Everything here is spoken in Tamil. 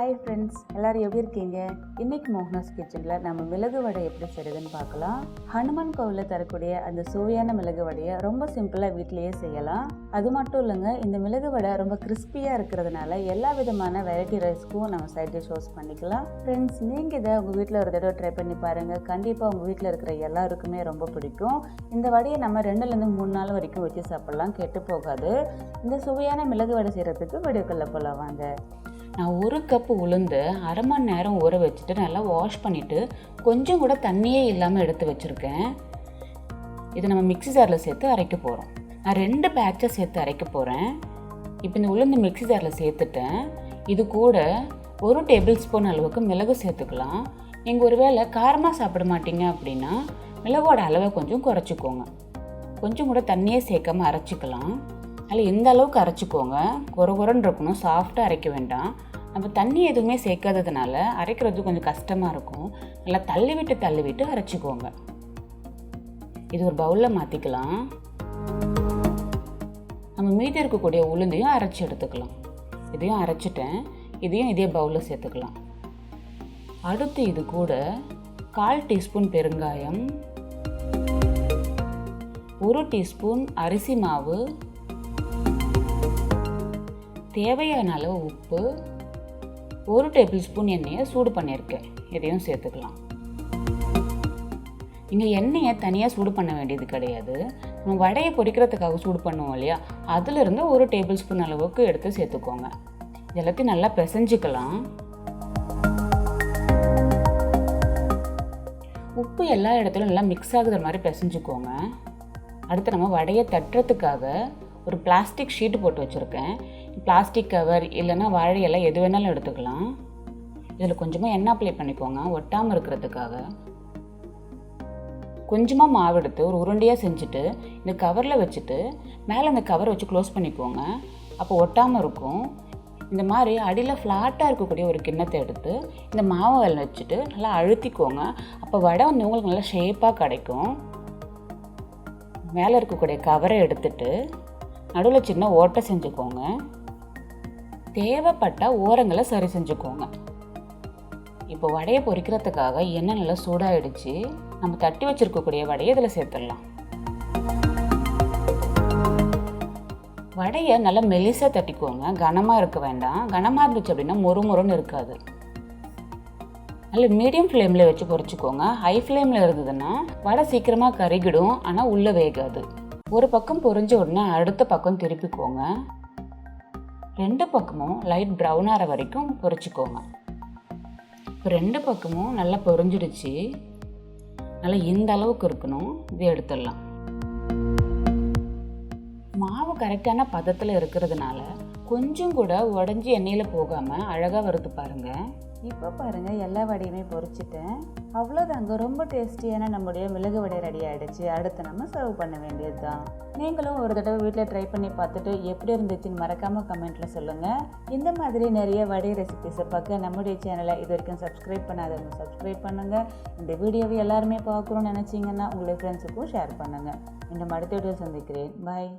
ஹாய் ஃப்ரெண்ட்ஸ், எல்லோரும் எப்படி இருக்கீங்க? இன்றைக்கி மோகனாஸ் கிச்சனில் நம்ம மிளகு வடை எப்படி செய்யுதுன்னு பார்க்கலாம். ஹனுமான் கோவிலில் தரக்கூடிய அந்த சுவையான மிளகு வடையை ரொம்ப சிம்பிளாக வீட்டிலேயே செய்யலாம். அது மட்டும் இல்லைங்க, இந்த மிளகு வடை ரொம்ப கிறிஸ்பியாக இருக்கிறதுனால எல்லா விதமான வெரைட்டி ரைஸ்க்கும் நம்ம சைட் டிஷ் யூஸ் பண்ணிக்கலாம். ஃப்ரெண்ட்ஸ், நீங்கள் இதை உங்கள் வீட்டில் ஒரு தடவை ட்ரை பண்ணி பாருங்கள். கண்டிப்பாக உங்கள் வீட்டில் இருக்கிற எல்லாருக்குமே ரொம்ப பிடிக்கும். இந்த வடையை நம்ம 2லேருந்து 3 நாள் வரைக்கும் வச்சு சாப்பிட்லாம், கெட்டு போகாது. இந்த சுவையான மிளகு வடை செய்கிறதுக்கு வீடியோக்குள்ளே போகலாம் வாங்க. நான் 1 கப்பு உளுந்து அரை மணி நேரம் ஊற வச்சுட்டு நல்லா வாஷ் பண்ணிவிட்டு கொஞ்சம் கூட தண்ணியே இல்லாமல் எடுத்து வச்சுருக்கேன். இதை நம்ம மிக்ஸி ஜாரில் சேர்த்து அரைக்க போகிறோம். நான் 2 பேட்சை சேர்த்து அரைக்க போகிறேன். இப்போ இந்த உளுந்து மிக்ஸி ஜாரில் சேர்த்துட்டேன். இது கூட 1 டேபிள் ஸ்பூன் அளவுக்கு மிளகு சேர்த்துக்கலாம். நீங்கள் ஒருவேளை காரமாக சாப்பிட மாட்டீங்க அப்படின்னா மிளகோட அளவை கொஞ்சம் குறைச்சிக்கோங்க. கொஞ்சம் கூட தண்ணியே சேர்க்காமல் அரைச்சிக்கலாம். அதில் எந்த அளவுக்கு அரைச்சிக்கோங்க, குறன்னு இருக்கணும், சாஃப்டாக அரைக்க வேண்டாம். நம்ம தண்ணி எதுவுமே சேர்க்காததுனால அரைக்கிறது கொஞ்சம் கஷ்டமாக இருக்கும். நல்லா தள்ளி விட்டு அரைச்சிக்கோங்க. இது ஒரு பவுலில் மாற்றிக்கலாம். நம்ம மீதி இருக்கக்கூடிய உளுந்தையும் அரைச்சி எடுத்துக்கலாம். இதையும் அரைச்சிட்டேன். இதையும் இதே பவுலில் சேர்த்துக்கலாம். அடுத்து இது கூட 1/4 டீஸ்பூன் பெருங்காயம், 1 டீஸ்பூன் அரிசி மாவு, தேவையான அளவு உப்பு, 1 டேபிள் ஸ்பூன் எண்ணெயை சூடு பண்ணியிருக்கேன். இதையும் சேர்த்துக்கலாம். நீங்கள் எண்ணெயை தனியாக சூடு பண்ண வேண்டியது கிடையாது. நம்ம வடையை பொரிக்கிறதுக்காக சூடு பண்ணுவோம் இல்லையா, அதிலிருந்து 1 டேபிள் ஸ்பூன் அளவுக்கு எடுத்து சேர்த்துக்கோங்க. இது எல்லாத்தையும் நல்லா பிசைஞ்சிக்கலாம். உப்பு எல்லா இடத்துலையும் நல்லா மிக்ஸ் ஆகுற மாதிரி பிசைஞ்சுக்கோங்க. அடுத்து நம்ம வடையை தட்டுறதுக்காக ஒரு பிளாஸ்டிக் ஷீட்டு போட்டு வச்சுருக்கேன். பிளாஸ்டிக் கவர் இல்லைன்னா வாழை இலை எது வேணாலும் எடுத்துக்கலாம். இதில் கொஞ்சமாக எண்ணெய் அப்ளை பண்ணிக்கோங்க, ஒட்டாமல் இருக்கிறதுக்காக. கொஞ்சமாக மாவு எடுத்து ஒரு உருண்டையாக செஞ்சுட்டு இந்த கவரில் வச்சுட்டு மேலே இந்த கவரை வச்சு க்ளோஸ் பண்ணிக்கோங்க. அப்போ ஒட்டாமல் இருக்கும். இந்த மாதிரி அடியில் ஃப்ளாட்டாக இருக்கக்கூடிய ஒரு கிண்ணத்தை எடுத்து இந்த மாவை அதில் வச்சுட்டு நல்லா அழுத்திக்கோங்க. அப்போ வடை வந்து உங்களுக்கு நல்லா ஷேப்பாக கிடைக்கும். மேலே இருக்கக்கூடிய கவரை எடுத்துட்டு நடுவில் சின்ன ஓட்டை செஞ்சுக்கோங்க. தேவைப்பட்டால் ஓரங்களை சரி செஞ்சுக்கோங்க. இப்போ வடையை பொரிக்கிறதுக்காக எண்ணெய் நல்லா சூடாகிடுச்சு. நம்ம தட்டி வச்சுருக்கக்கூடிய வடையை இதில் சேர்த்துடலாம். வடையை நல்லா மெலிசாக தட்டிக்கோங்க, கனமாக இருக்க வேண்டாம். கனமாக இருந்துச்சு அப்படின்னா மொறுன்னு இருக்காது. நல்ல மீடியம் ஃப்ளேமில் வச்சு பொரிச்சுக்கோங்க. ஹை ஃப்ளேமில் இருந்ததுன்னா வடை சீக்கிரமாக கருகிடும், ஆனால் உள்ளே வேகாது. ஒரு பக்கம் பொரிஞ்ச உடனே அடுத்த பக்கம் திருப்பிக்கோங்க. 2 பக்கமும் லைட் ப்ரௌன் ஆகிற வரைக்கும் பொரிச்சுக்கோங்க. இப்போ 2 பக்கமும் நல்லா பொரிஞ்சிடுச்சு. நல்லா இந்த அளவுக்கு இருக்கணும். இதை எடுத்துடலாம். மாவு கரெக்டான பதத்தில் இருக்கிறதுனால கொஞ்சம் கூட உடஞ்சி எண்ணெயில் போகாமல் அழகாக வறுத்து பாருங்கள். இப்போ பாருங்கள், எல்லா வடையுமே பொரிச்சிட்டேன். அவ்வளோதாங்க, ரொம்ப டேஸ்டியான நம்முடைய மிளகு வடை ரெடி ஆகிடுச்சு. அடுத்து நம்ம சர்வ் பண்ண வேண்டியது தான். நீங்களும் ஒரு தடவை வீட்டில் ட்ரை பண்ணி பார்த்துட்டு எப்படி இருந்துச்சுன்னு மறக்காமல் கமெண்ட்டில் சொல்லுங்கள். இந்த மாதிரி நிறைய வடை ரெசிபிஸை பார்க்க நம்முடைய சேனலை இது வரைக்கும் சப்ஸ்கிரைப் பண்ணாதவங்க சப்ஸ்கிரைப் பண்ணுங்கள். இந்த வீடியோவை எல்லாருமே பார்க்கணும்னு நினச்சிங்கன்னா உங்களுடைய ஃப்ரெண்ட்ஸுக்கும் ஷேர் பண்ணுங்கள். இன்னும் அடுத்த வீடியோ சந்திக்கிறேன். பாய்.